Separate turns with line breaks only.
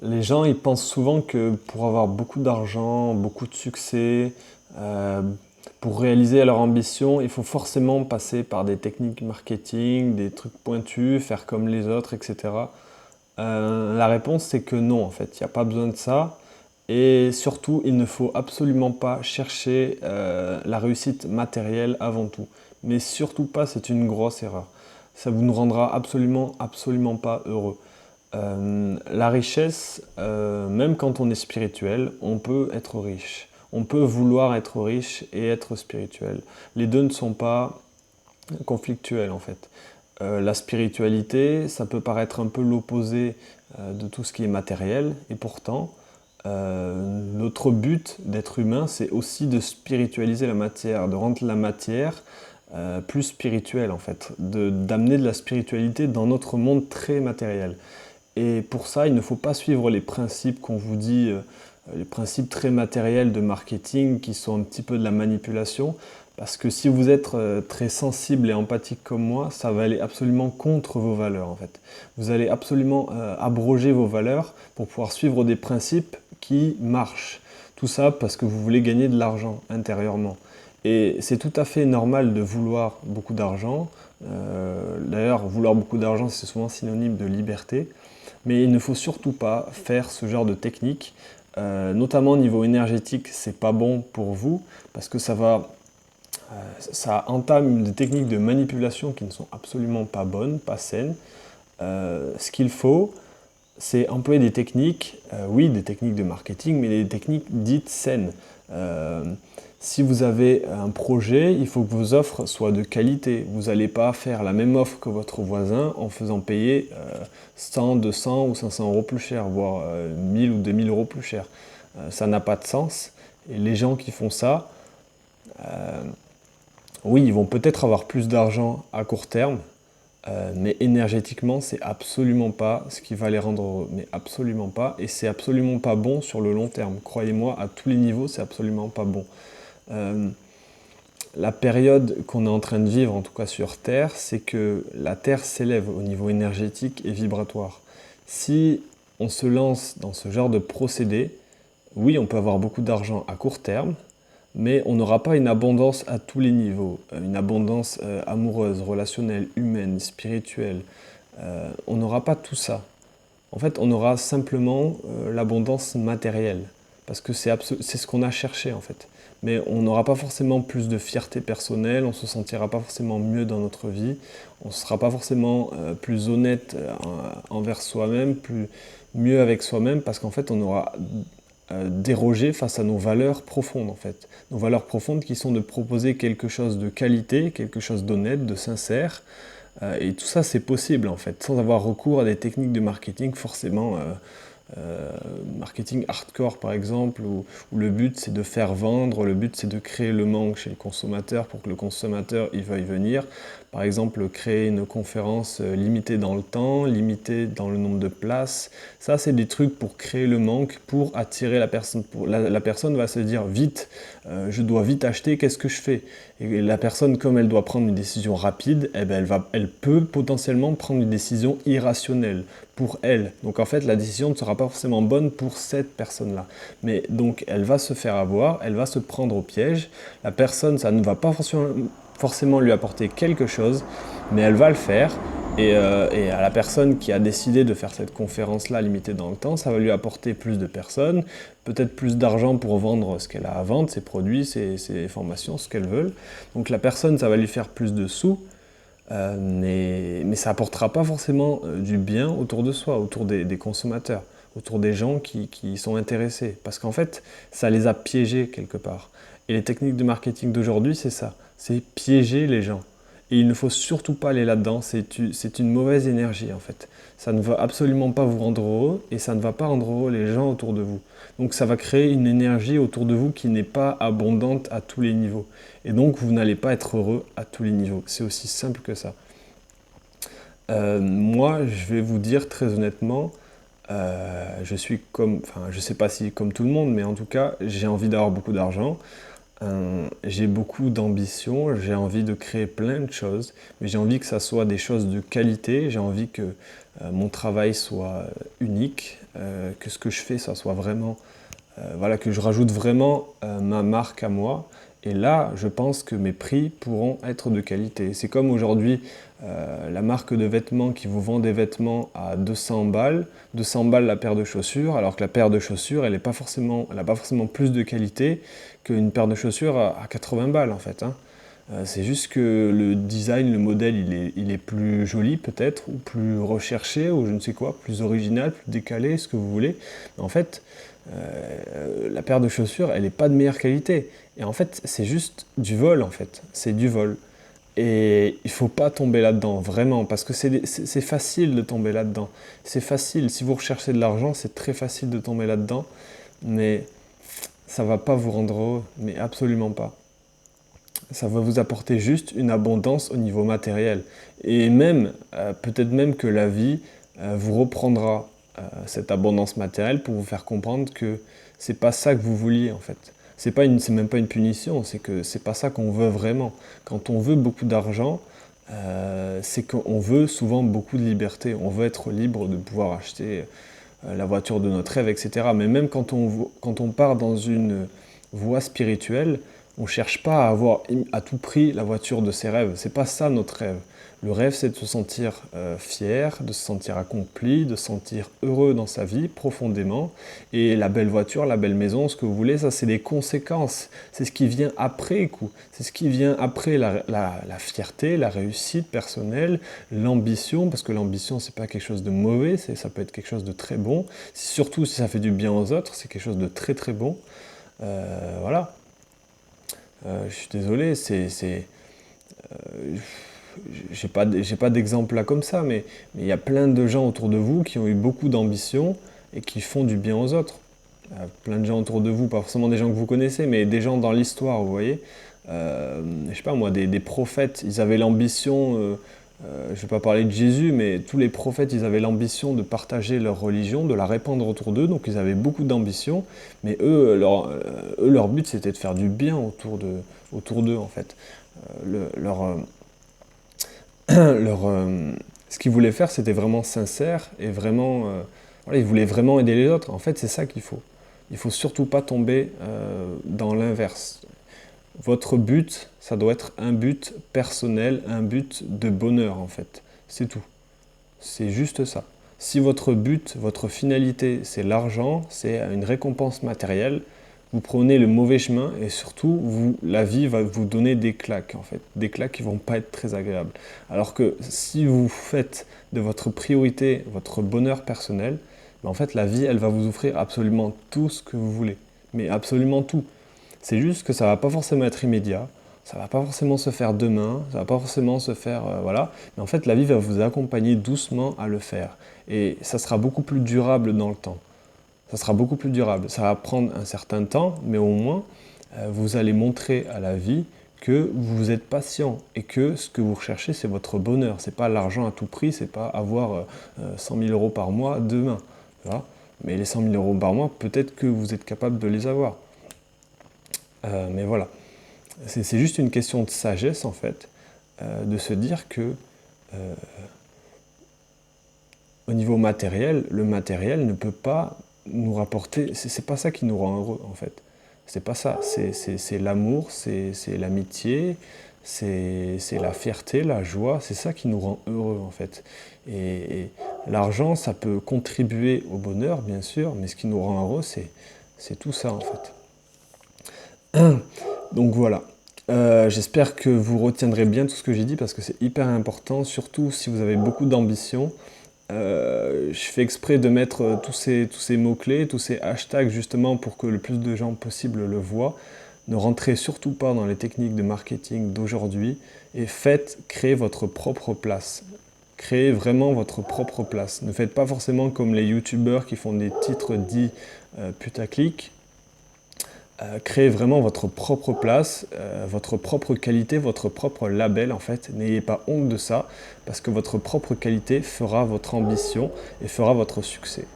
Les gens, ils pensent souvent que pour avoir beaucoup d'argent, beaucoup de succès, euh, pour réaliser leur ambition, il faut forcément passer par des techniques marketing, des trucs pointus, faire comme les autres, etc. La réponse, c'est que non, en fait, il n'y a pas besoin de ça. Et surtout, il ne faut absolument pas chercher la réussite matérielle avant tout. Mais surtout pas, c'est une grosse erreur. Ça vous ne rendra absolument, absolument pas heureux. La richesse, même quand on est spirituel, on peut être riche. On peut vouloir être riche et être spirituel. Les deux ne sont pas conflictuels en fait. La spiritualité, ça peut paraître un peu l'opposé de tout ce qui est matériel, et pourtant, notre but d'être humain, c'est aussi de spiritualiser la matière, de rendre la matière plus spirituelle en fait, d'amener de la spiritualité dans notre monde très matériel. Et pour ça, il ne faut pas suivre les principes qu'on vous dit, les principes très matériels de marketing qui sont un petit peu de la manipulation. Parce que si vous êtes très sensible et empathique comme moi, ça va aller absolument contre vos valeurs en fait. Vous allez absolument abroger vos valeurs pour pouvoir suivre des principes qui marchent. Tout ça parce que vous voulez gagner de l'argent intérieurement. Et c'est tout à fait normal de vouloir beaucoup d'argent. D'ailleurs, vouloir beaucoup d'argent, c'est souvent synonyme de liberté. Mais il ne faut surtout pas faire ce genre de technique, notamment au niveau énergétique, c'est pas bon pour vous parce que ça entame des techniques de manipulation qui ne sont absolument pas bonnes, pas saines. Ce qu'il faut, c'est employer des techniques, oui, des techniques de marketing, mais des techniques dites saines. Euh, Si vous avez un projet, il faut que vos offres soient de qualité. Vous n'allez pas faire la même offre que votre voisin en faisant payer 100, 200 ou 500 euros plus cher, voire 1000 ou 2000 euros plus cher. Ça n'a pas de sens. Et les gens qui font ça, oui, ils vont peut-être avoir plus d'argent à court terme, mais énergétiquement, c'est absolument pas ce qui va les rendre heureux. Mais absolument pas. Et c'est absolument pas bon sur le long terme. Croyez-moi, à tous les niveaux, c'est absolument pas bon. Euh, la période qu'on est en train de vivre, en tout cas sur Terre, c'est que la Terre s'élève au niveau énergétique et vibratoire. Si on se lance dans ce genre de procédé, oui, on peut avoir beaucoup d'argent à court terme, mais on n'aura pas une abondance à tous les niveaux, une abondance amoureuse, relationnelle, humaine, spirituelle. On n'aura pas tout ça. En fait, on aura simplement l'abondance matérielle, parce que c'est ce qu'on a cherché en fait. Mais on n'aura pas forcément plus de fierté personnelle, on se sentira pas forcément mieux dans notre vie, on ne sera pas forcément plus honnête envers soi-même, plus mieux avec soi-même, parce qu'en fait, on aura dérogé face à nos valeurs profondes en fait. Nos valeurs profondes qui sont de proposer quelque chose de qualité, quelque chose d'honnête, de sincère, et tout ça, c'est possible en fait, sans avoir recours à des techniques de marketing forcément euh, marketing hardcore par exemple, où le but c'est de faire vendre, le but c'est de créer le manque chez le consommateur pour que le consommateur il veuille venir. Par exemple, créer une conférence limitée dans le temps, limitée dans le nombre de places. Ça, c'est des trucs pour créer le manque, pour attirer la personne. La personne va se dire vite, je dois vite acheter, qu'est-ce que je fais? Et la personne, comme elle doit prendre une décision rapide, eh ben elle peut potentiellement prendre une décision irrationnelle pour elle. Donc en fait, la décision ne sera pas forcément bonne pour cette personne-là. Mais donc, elle va se faire avoir, elle va se prendre au piège. La personne, ça ne va pas forcément lui apporter quelque chose, mais elle va le faire. Et à la personne qui a décidé de faire cette conférence-là limitée dans le temps, ça va lui apporter plus de personnes, peut-être plus d'argent pour vendre ce qu'elle a à vendre, ses produits, ses formations, ce qu'elle veut. Donc la personne, ça va lui faire plus de sous, mais ça apportera pas forcément du bien autour de soi, autour des consommateurs, autour des gens qui sont intéressés. Parce qu'en fait, ça les a piégés quelque part. Et les techniques de marketing d'aujourd'hui, c'est ça. C'est piéger les gens. Et il ne faut surtout pas aller là-dedans. C'est une mauvaise énergie en fait. Ça ne va absolument pas vous rendre heureux et ça ne va pas rendre heureux les gens autour de vous. Donc ça va créer une énergie autour de vous qui n'est pas abondante à tous les niveaux. Et donc vous n'allez pas être heureux à tous les niveaux. C'est aussi simple que ça. Moi, je vais vous dire très honnêtement, je suis comme, enfin, je sais pas si comme tout le monde, mais en tout cas, j'ai envie d'avoir beaucoup d'argent. J'ai beaucoup d'ambition, j'ai envie de créer plein de choses, mais j'ai envie que ça soit des choses de qualité, j'ai envie que mon travail soit unique, que ce que je fais, ça soit vraiment, voilà, que je rajoute vraiment ma marque à moi. Et là, je pense que mes prix pourront être de qualité. C'est comme aujourd'hui, la marque de vêtements qui vous vend des vêtements à 200 balles la paire de chaussures, alors que la paire de chaussures, elle n'a pas forcément plus de qualité qu'une paire de chaussures à 80 balles en fait, hein. C'est juste que le design, le modèle, il est plus joli peut-être, ou plus recherché, ou je ne sais quoi, plus original, plus décalé, ce que vous voulez. Mais en fait, la paire de chaussures, elle n'est pas de meilleure qualité. Et en fait, c'est juste du vol en fait, c'est du vol. Et il faut pas tomber là-dedans, vraiment, parce que c'est facile de tomber là-dedans. C'est facile, si vous recherchez de l'argent, c'est très facile de tomber là-dedans, mais ça va pas vous rendre heureux, mais absolument pas. Ça va vous apporter juste une abondance au niveau matériel. Et même, peut-être même que la vie vous reprendra cette abondance matérielle pour vous faire comprendre que c'est pas ça que vous vouliez en fait. C'est même pas une punition, c'est que c'est pas ça qu'on veut vraiment. Quand on veut beaucoup d'argent, c'est qu'on veut souvent beaucoup de liberté. On veut être libre de pouvoir acheter la voiture de notre rêve, etc. Mais même quand on part dans une voie spirituelle, on ne cherche pas à avoir à tout prix la voiture de ses rêves. C'est pas ça notre rêve. Le rêve, c'est de se sentir fier, de se sentir accompli, de se sentir heureux dans sa vie profondément. Et la belle voiture, la belle maison, ce que vous voulez, ça c'est des conséquences. C'est ce qui vient après coup. C'est ce qui vient après la fierté, la réussite personnelle, l'ambition, parce que l'ambition c'est pas quelque chose de mauvais, ça peut être quelque chose de très bon. Surtout si ça fait du bien aux autres, c'est quelque chose de très très bon. Voilà. Je suis désolé, j'ai pas d'exemple là comme ça, mais il y a plein de gens autour de vous qui ont eu beaucoup d'ambition et qui font du bien aux autres. Plein de gens autour de vous, pas forcément des gens que vous connaissez, mais des gens dans l'histoire, vous voyez. Je sais pas moi, des prophètes, ils avaient l'ambition, je ne vais pas parler de Jésus, mais tous les prophètes, ils avaient l'ambition de partager leur religion, de la répandre autour d'eux, donc ils avaient beaucoup d'ambition, mais leur but c'était de faire du bien autour d'eux en fait. Leur, ce qu'ils voulaient faire, c'était vraiment sincère et vraiment, voilà, ils voulaient vraiment aider les autres. En fait, c'est ça qu'il faut. Il faut surtout pas tomber dans l'inverse. Votre but, ça doit être un but personnel, un but de bonheur en fait. C'est tout. C'est juste ça. Si votre but, votre finalité, c'est l'argent, c'est une récompense matérielle, vous prenez le mauvais chemin et surtout, la vie va vous donner des claques en fait. Des claques qui vont pas être très agréables. Alors que si vous faites de votre priorité votre bonheur personnel, ben en fait la vie, elle va vous offrir absolument tout ce que vous voulez. Mais absolument tout. C'est juste que ça va pas forcément être immédiat, ça va pas forcément se faire demain, ça va pas forcément se faire, voilà. Mais en fait, la vie va vous accompagner doucement à le faire. Et ça sera beaucoup plus durable dans le temps. Ça sera beaucoup plus durable. Ça va prendre un certain temps, mais au moins, vous allez montrer à la vie que vous êtes patient et que ce que vous recherchez, c'est votre bonheur. C'est pas l'argent à tout prix, c'est pas avoir 100 000 euros par mois demain. Voilà. Mais les 100 000 euros par mois, peut-être que vous êtes capable de les avoir. Mais voilà, c'est juste une question de sagesse en fait, de se dire que au niveau matériel, le matériel ne peut pas nous rapporter, c'est pas ça qui nous rend heureux en fait. C'est pas ça, c'est l'amour, c'est l'amitié, c'est la fierté, la joie, c'est ça qui nous rend heureux en fait. Et l'argent, ça peut contribuer au bonheur bien sûr, mais ce qui nous rend heureux, c'est tout ça en fait. Donc voilà. J'espère que vous retiendrez bien tout ce que j'ai dit parce que c'est hyper important, surtout si vous avez beaucoup d'ambition. Je fais exprès de mettre tous ces mots-clés, tous ces hashtags justement pour que le plus de gens possible le voient. Ne rentrez surtout pas dans les techniques de marketing d'aujourd'hui et créez votre propre place. Créez vraiment votre propre place. Ne faites pas forcément comme les youtubeurs qui font des titres dits putaclic. Créez vraiment votre propre place, votre propre qualité, votre propre label en fait. N'ayez pas honte de ça parce que votre propre qualité fera votre ambition et fera votre succès.